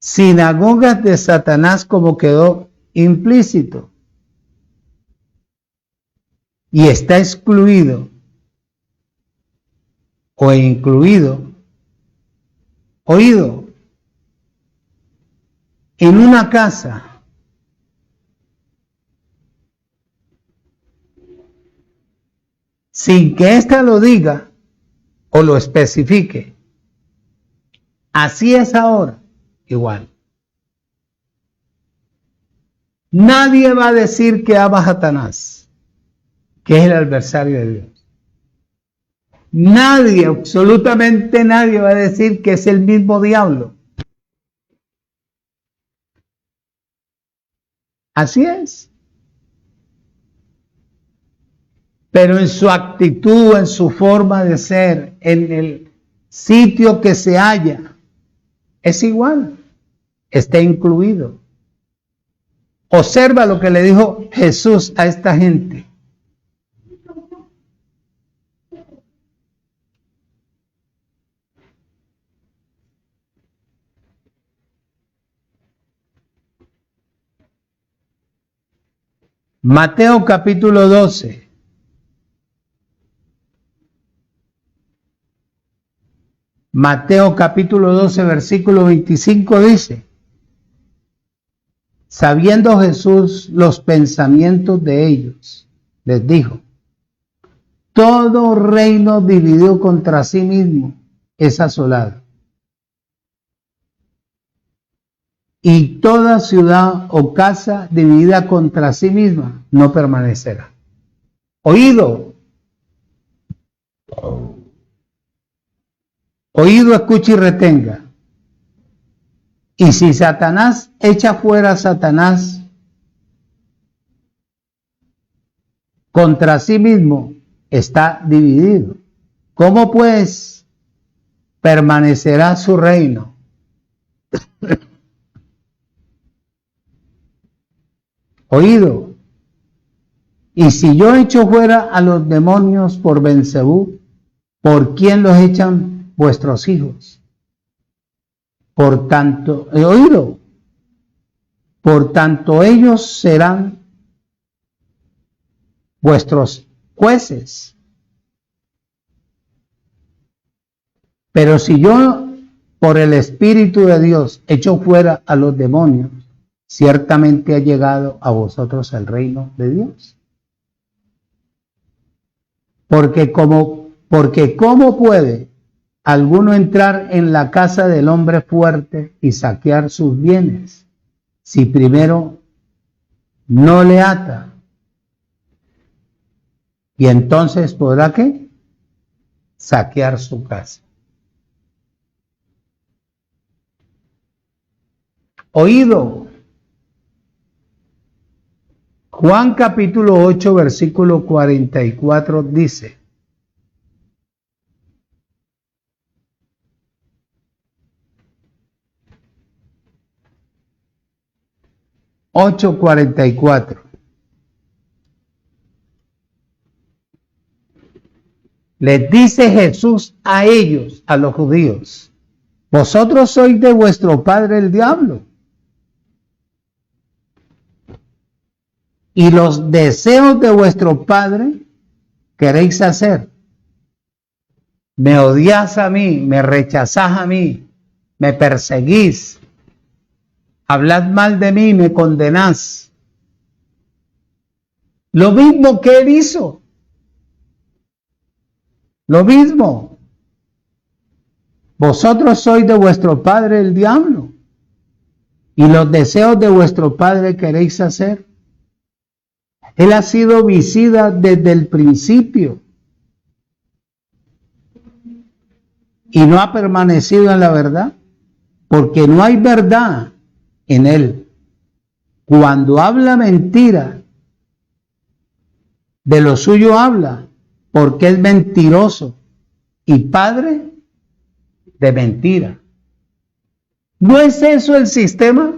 Sinagogas de Satanás, como quedó implícito, y está excluido o incluido, oído, en una casa sin que ésta lo diga o lo especifique. Así es ahora, igual. Nadie va a decir que ama a Satanás, que es el adversario de Dios. Nadie, absolutamente nadie va a decir que es el mismo diablo. Así es. Pero en su actitud, en su forma de ser, en el sitio que se halla, es igual. Está incluido. Observa lo que le dijo Jesús a esta gente. Mateo capítulo 12. Mateo capítulo 12, versículo 25 dice: sabiendo Jesús los pensamientos de ellos, les dijo: todo reino dividido contra sí mismo es asolado, y toda ciudad o casa dividida contra sí misma no permanecerá. Oído, escuche y retenga. Y si Satanás echa fuera a Satanás contra sí mismo, está dividido. ¿Cómo pues permanecerá su reino? Oído. Y si yo echo fuera a los demonios por Beelzebub, ¿por quién los echan vuestros hijos? Por tanto, he oído. Por tanto, ellos serán vuestros jueces. Pero si yo, por el Espíritu de Dios, echo fuera a los demonios, ciertamente ha llegado a vosotros el reino de Dios. Porque cómo puede alguno entrar en la casa del hombre fuerte y saquear sus bienes, si primero no le ata? Y entonces podrá ¿qué? Saquear su casa. Oído. Juan capítulo 8, versículo 44 dice: 8:44. Les dice Jesús a ellos, a los judíos: vosotros sois de vuestro padre el diablo, y los deseos de vuestro padre queréis hacer. Me odiáis a mí, me rechazás a mí, me perseguís, hablad mal de mí, me condenás. Lo mismo que él hizo. Lo mismo. Vosotros sois de vuestro padre el diablo, y los deseos de vuestro padre queréis hacer. Él ha sido homicida desde el principio y no ha permanecido en la verdad, porque no hay verdad en él. Cuando habla mentira, de lo suyo habla, porque es mentiroso y padre de mentira. ¿No es eso el sistema?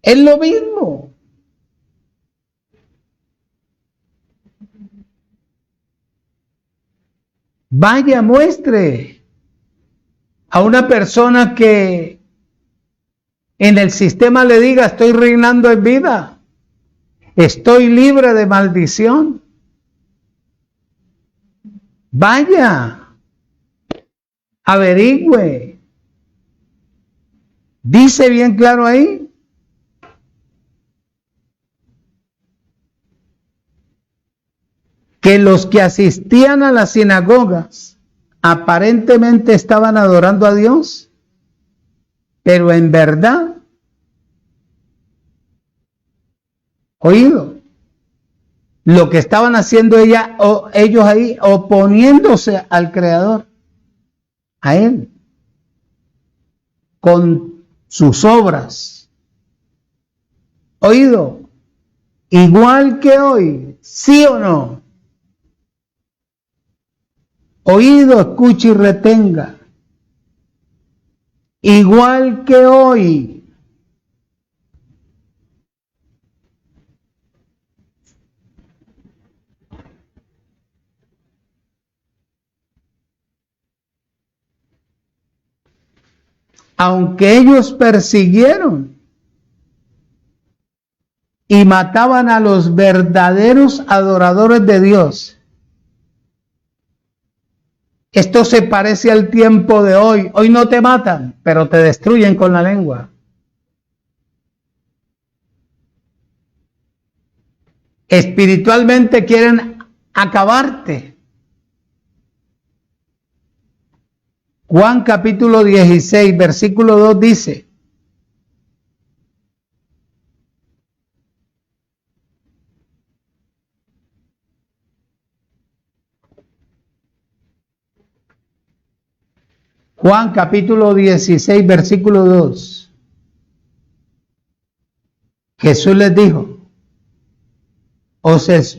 Es lo mismo. Vaya, muestre a una persona que en el sistema le diga: estoy reinando en vida, estoy libre de maldición. Vaya, averigüe. Dice bien claro ahí: que los que asistían a las sinagogas aparentemente estaban adorando a Dios, pero en verdad, oído, lo que estaban haciendo ellos ahí, oponiéndose al Creador, a Él, con sus obras. Oído, igual que hoy, ¿sí o no? Oído, escuche y retenga. Igual que hoy, aunque ellos persiguieron y mataban a los verdaderos adoradores de Dios. Esto se parece al tiempo de hoy. Hoy no te matan, pero te destruyen con la lengua. Espiritualmente quieren acabarte. Juan capítulo 16, versículo 2 dice: Juan capítulo 16, versículo 2. Jesús les dijo: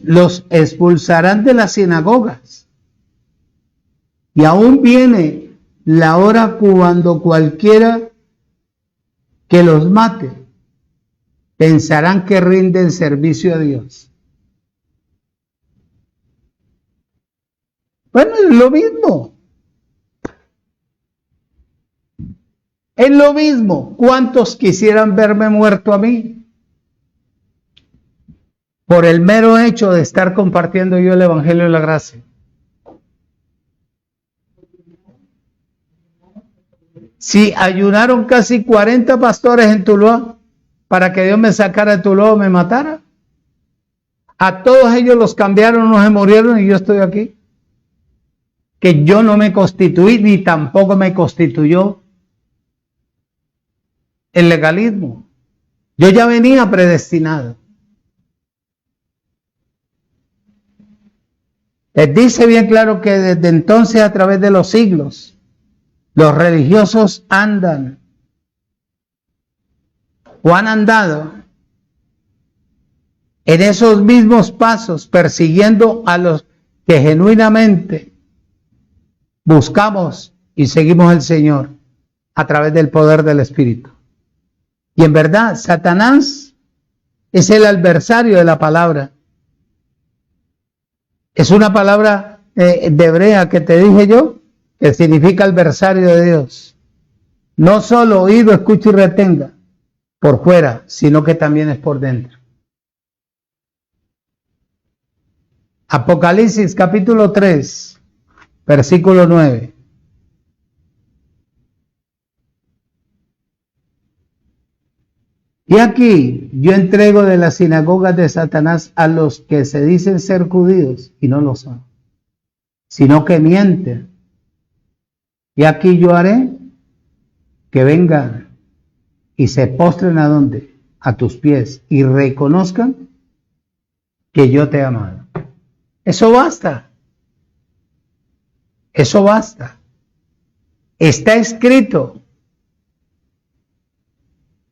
los expulsarán de las sinagogas, y aún viene la hora cuando cualquiera que los mate pensarán que rinden servicio a Dios. Bueno, es lo mismo. Es lo mismo. ¿Cuántos quisieran verme muerto a mí? Por el mero hecho de estar compartiendo yo el Evangelio de la Gracia. Si ayunaron casi 40 pastores en Tuluá para que Dios me sacara de Tuluá o me matara, a todos ellos los cambiaron, no se murieron y yo estoy aquí. Que yo no me constituí ni tampoco me constituyó el legalismo. Yo ya venía predestinado. Les dice bien claro que desde entonces, a través de los siglos, los religiosos andan o han andado en esos mismos pasos, persiguiendo a los que genuinamente buscamos y seguimos al Señor a través del poder del Espíritu. Y en verdad, Satanás es el adversario de la palabra. Es una palabra de hebrea que te dije yo, que significa adversario de Dios. No solo oído, escucha y retenga por fuera, sino que también es por dentro. Apocalipsis capítulo 3, versículo 9. Y aquí yo entrego de las sinagogas de Satanás a los que se dicen ser judíos y no lo son, sino que mienten. Y aquí yo haré que vengan y se postren ¿a dónde? A tus pies y reconozcan que yo te he amado. Eso basta. Eso basta. Está escrito.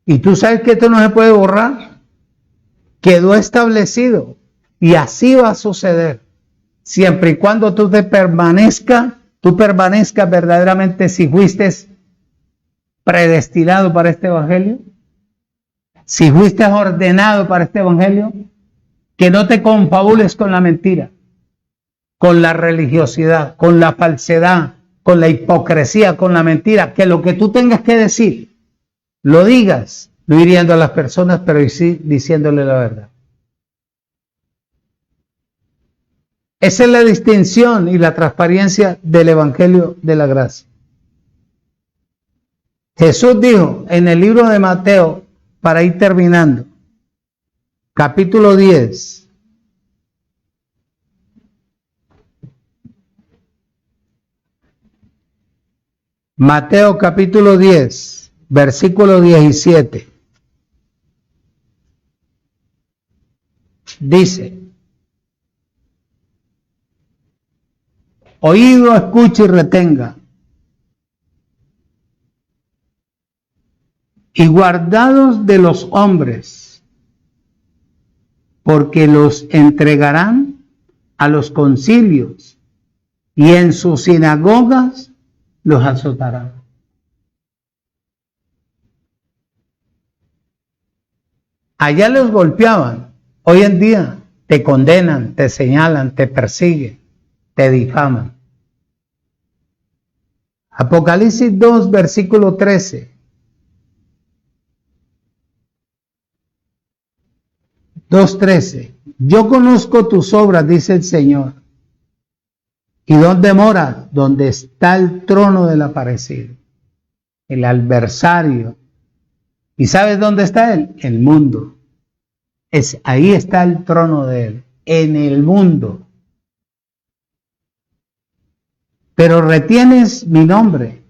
Y tú sabes que esto no se puede borrar. Quedó establecido. Y así va a suceder. Siempre y cuando tú permanezcas verdaderamente, si fuiste predestinado para este evangelio, si fuiste ordenado para este evangelio, que no te confabules con la mentira, con la religiosidad, con la falsedad, con la hipocresía, con la mentira, que lo que tú tengas que decir, lo digas, no hiriendo a las personas, pero sí diciéndole la verdad. Esa es la distinción y la transparencia del Evangelio de la Gracia. Jesús dijo en el libro de Mateo, para ir terminando, capítulo 10, Mateo capítulo 10, versículo 17, dice: oído, escuche y retenga, y guardados de los hombres, porque los entregarán a los concilios, y en sus sinagogas los azotarán. Allá los golpeaban, hoy en día te condenan, te señalan, te persiguen, te difaman. Apocalipsis 2, versículo 13. 2:13. Yo conozco tus obras, dice el Señor. ¿Y dónde moras? Donde está el trono del aparecido, el adversario. ¿Y sabes dónde está él? El mundo. Ahí está el trono de él, en el mundo. Pero retienes mi nombre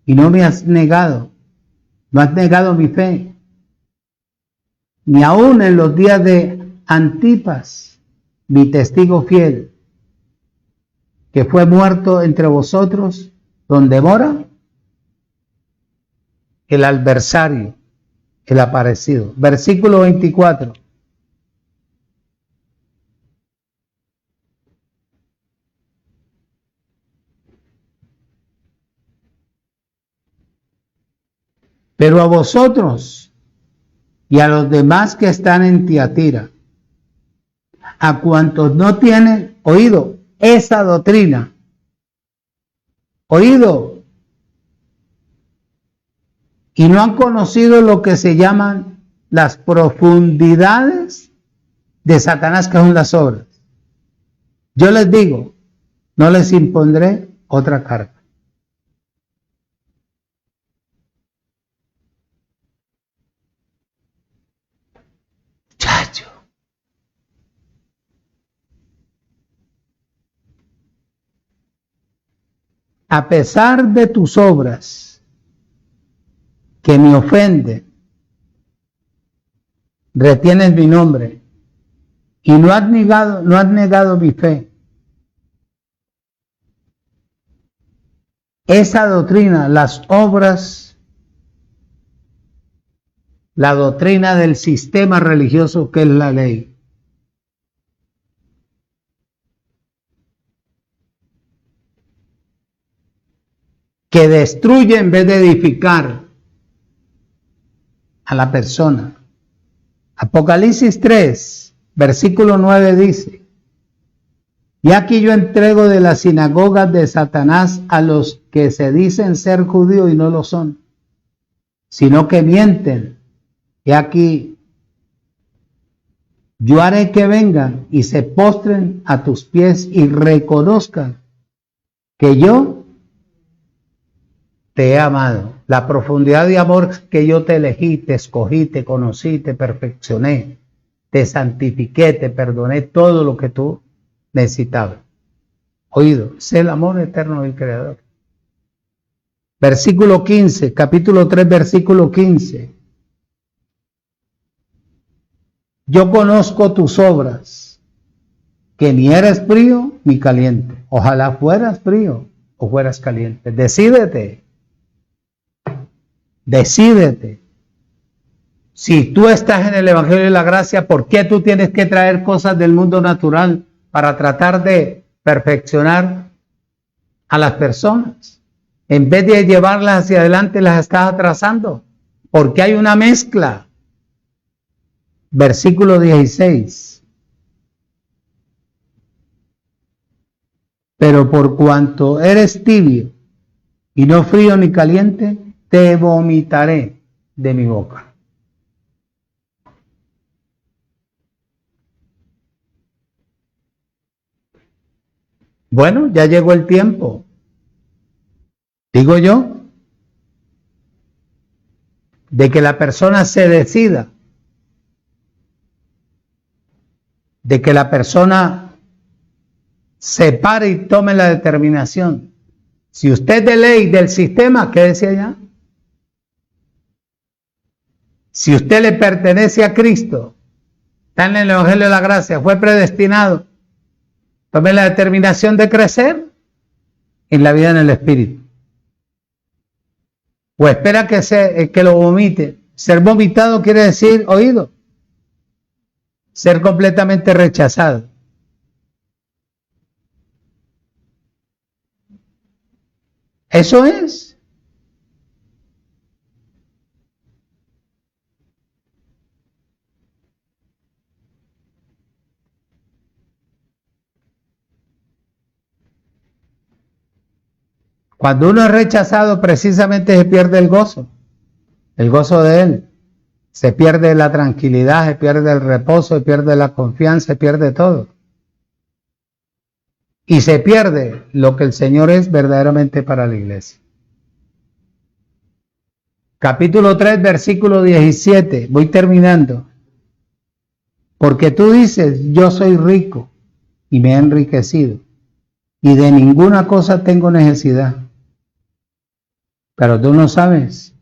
y no me has negado. No has negado mi fe. Ni aún en los días de Antipas, mi testigo fiel, que fue muerto entre vosotros, donde mora el adversario, el aparecido. Versículo 24. Pero a vosotros y a los demás que están en Tiatira, a cuantos no tienen oído esa doctrina, oído, y no han conocido lo que se llaman las profundidades de Satanás, que son las obras. Yo les digo, no les impondré otra carga. Chacho. A pesar de tus obras que me ofenden, retienes mi nombre y no has negado mi fe. Esa doctrina, las obras, la doctrina del sistema religioso que es la ley, que destruye en vez de edificar a la persona. Apocalipsis 3, versículo 9 dice: y aquí yo entrego de las sinagogas de Satanás a los que se dicen ser judíos y no lo son, sino que mienten. Y aquí yo haré que vengan y se postren a tus pies y reconozcan que yo te he amado. La profundidad de amor que yo te elegí, te escogí, te conocí, te perfeccioné, te santifiqué, te perdoné todo lo que tú necesitabas. Oído, es el amor eterno del Creador. Versículo 15, capítulo 3, versículo 15. Yo conozco tus obras, que ni eres frío ni caliente. Ojalá fueras frío o fueras caliente. Decídete. Decídete. Si tú estás en el Evangelio de la Gracia, ¿por qué tú tienes que traer cosas del mundo natural para tratar de perfeccionar a las personas? En vez de llevarlas hacia adelante, las estás atrasando. Porque hay una mezcla. Versículo 16. Pero por cuanto eres tibio y no frío ni caliente, te vomitaré de mi boca. Bueno, ya llegó el tiempo, digo yo, de que la persona se decida, de que la persona se pare y tome la determinación. Si usted es de ley del sistema, quédese allá. Si usted le pertenece a Cristo, está en el Evangelio de la Gracia, fue predestinado, tome la determinación de crecer en la vida en el Espíritu. O espera que lo vomite. Ser vomitado quiere decir oído. Ser completamente rechazado. Eso es. Cuando uno es rechazado, precisamente se pierde el gozo de Él. Se pierde la tranquilidad, se pierde el reposo, se pierde la confianza, se pierde todo. Y se pierde lo que el Señor es verdaderamente para la iglesia. Capítulo 3, versículo 17. Voy terminando. Porque tú dices, yo soy rico y me he enriquecido, y de ninguna cosa tengo necesidad. Pero tú no sabes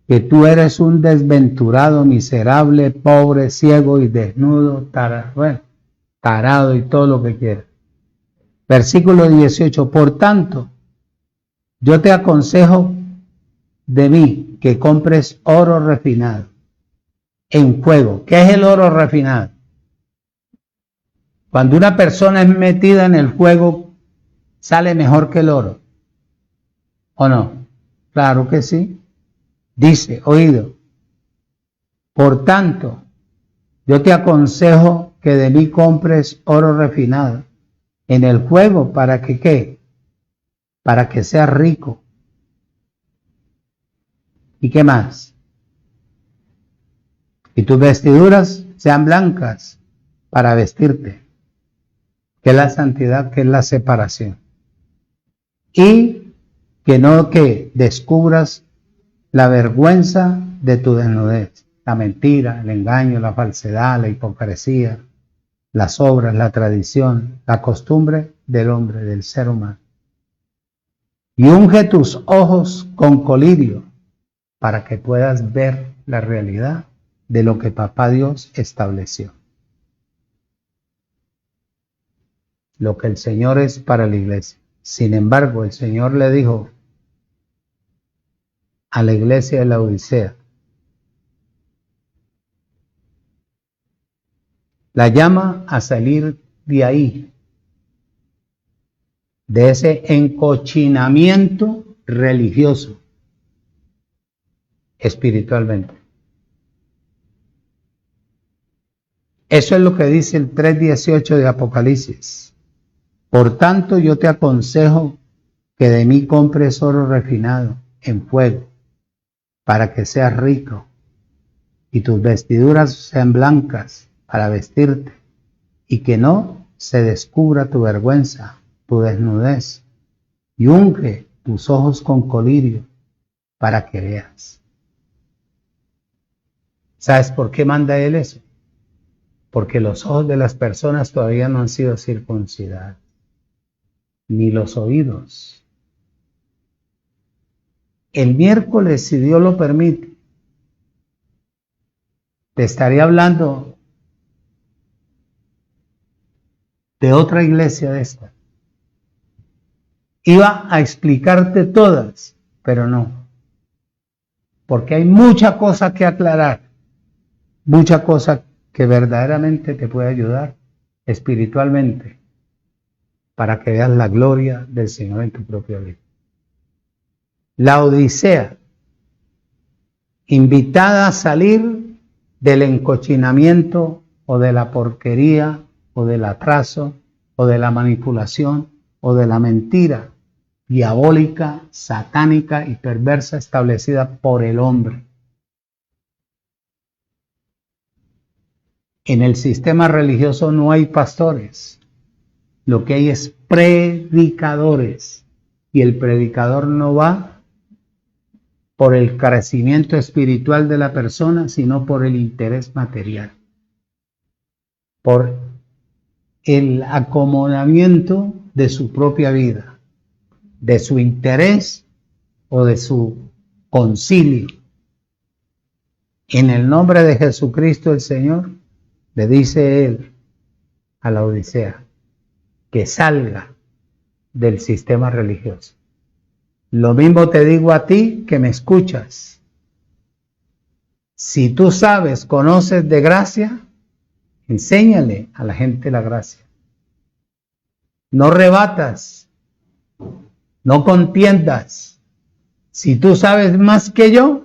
que tú eres un desventurado, miserable, pobre, ciego y desnudo, tarado y todo lo que quieras. Versículo 18. Por tanto, yo te aconsejo de mí que compres oro refinado en fuego. ¿Qué es el oro refinado? Cuando una persona es metida en el fuego, ¿sale mejor que el oro? ¿O no? Claro que sí. Dice, oído, por tanto, yo te aconsejo que de mí compres oro refinado en el fuego, ¿para que qué? Para que seas rico. ¿Y qué más? Y tus vestiduras sean blancas para vestirte, que es la santidad, que es la separación. Y que no que descubras la vergüenza de tu desnudez, la mentira, el engaño, la falsedad, la hipocresía, las obras, la tradición, la costumbre del hombre, del ser humano. Y unge tus ojos con colirio para que puedas ver la realidad de lo que Papá Dios estableció. Lo que el Señor es para la iglesia. Sin embargo, el Señor le dijo a la iglesia de la Odisea, la llama a salir de ahí, de ese encochinamiento religioso, espiritualmente. Eso es lo que dice el 3:18 de Apocalipsis. Por tanto, yo te aconsejo que de mí compres oro refinado en fuego, para que seas rico, y tus vestiduras sean blancas para vestirte, y que no se descubra tu vergüenza, tu desnudez, y unge tus ojos con colirio para que veas. ¿Sabes por qué manda Él eso? Porque los ojos de las personas todavía no han sido circuncidados, ni los oídos. El miércoles, si Dios lo permite, te estaré hablando de otra iglesia de esta. Iba a explicarte todas, pero no. Porque hay mucha cosa que aclarar, mucha cosa que verdaderamente te puede ayudar espiritualmente para que veas la gloria del Señor en tu propia vida. La Odisea, invitada a salir del encochinamiento o de la porquería o del atraso o de la manipulación o de la mentira diabólica, satánica y perversa establecida por el hombre. En el sistema religioso no hay pastores, lo que hay es predicadores, y el predicador no va por el crecimiento espiritual de la persona, sino por el interés material, por el acomodamiento de su propia vida, de su interés o de su concilio. En el nombre de Jesucristo el Señor, le dice Él a la Odisea que salga del sistema religioso. Lo mismo te digo a ti que me escuchas. Si tú sabes, conoces de gracia, enséñale a la gente la gracia. No rebatas, no contiendas. Si tú sabes más que yo,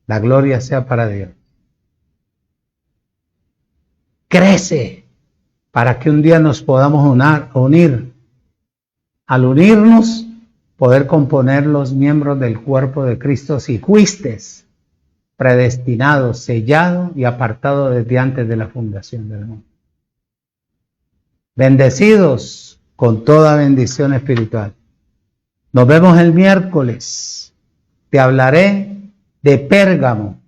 la gloria sea para Dios. Crece para que un día nos podamos unir. Al unirnos, poder componer los miembros del cuerpo de Cristo si fuiste predestinado, sellado y apartado desde antes de la fundación del mundo. Bendecidos con toda bendición espiritual. Nos vemos el miércoles. Te hablaré de Pérgamo.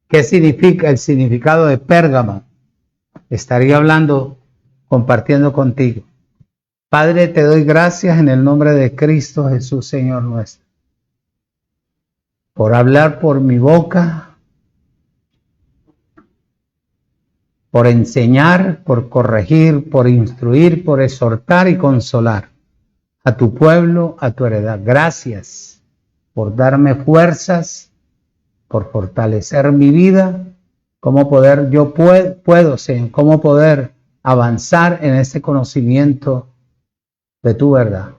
¿Qué significa el significado de Pérgamo? Estaría hablando, compartiendo contigo. Padre, te doy gracias en el nombre de Cristo Jesús, Señor nuestro, por hablar por mi boca, por enseñar, por corregir, por instruir, por exhortar y consolar a tu pueblo, a tu heredad. Gracias por darme fuerzas, por fortalecer mi vida, cómo poder, yo puedo, Señor, cómo poder avanzar en ese conocimiento de tu verdad.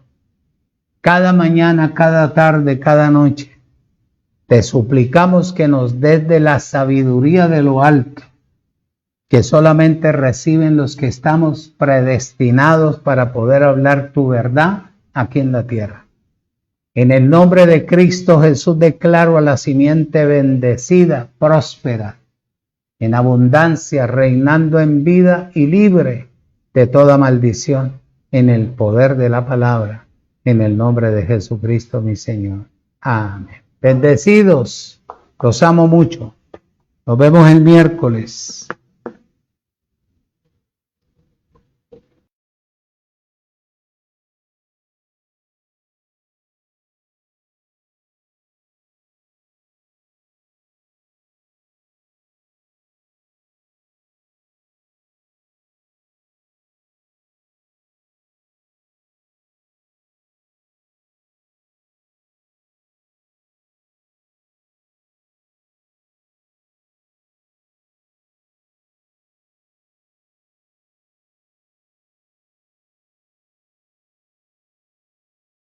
Cada mañana, cada tarde, cada noche, te suplicamos que nos des de la sabiduría de lo alto, que solamente reciben los que estamos predestinados para poder hablar tu verdad aquí en la tierra. En el nombre de Cristo Jesús declaro a la simiente bendecida, próspera, en abundancia, reinando en vida y libre de toda maldición, en el poder de la palabra, en el nombre de Jesucristo mi Señor. Amén. Bendecidos, los amo mucho. Nos vemos el miércoles.